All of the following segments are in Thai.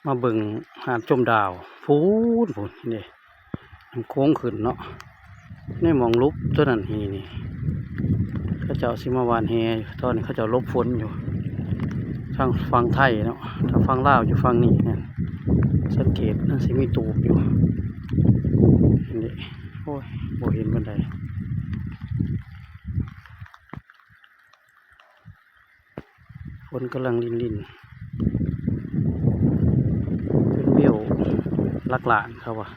มาเบิ่งหาดชมดาวพูนนี่มันโค้งขึ้นเนาะนี่มองลุบตัวนั้นนี่เขาเจ้าสิมาวานแฮตอนนี้เขาเจ้าลบฝนอยู่ทางฝั่งไทยเนาะทางฝั่งลาวอยู่ฝั่งนี้เนี่ยสังเกตนั่นสิมีตูบอยู่นี่โอ้ยบ่เห็นบันไดฝนกำลังลินเป็นเบี้ยวลักหลานเขาว่ะ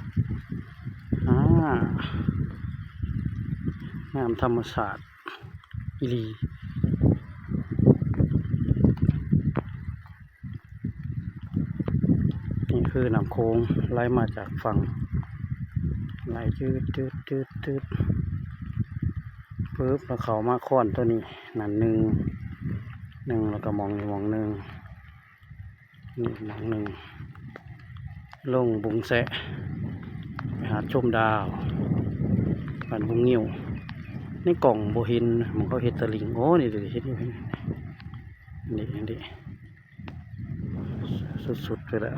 งามธรรมศาสตร์อีลีนี่คือน้ำโค้งไหลมาจากฝั่งไหลจืดปึ๊บแล้วเขามาค้อนตัวนี้นั่นหนึ่งแล้วก็มองหนึ่งนี่มองหนึ่งลงบุงแสะไปหาชมดาวบ้านบุงงิ้วนี่กล่องโบหินมันเขาเห็ดตะลิงโอ้นี่ดูเห็ดนี่สุดๆไปแล้ว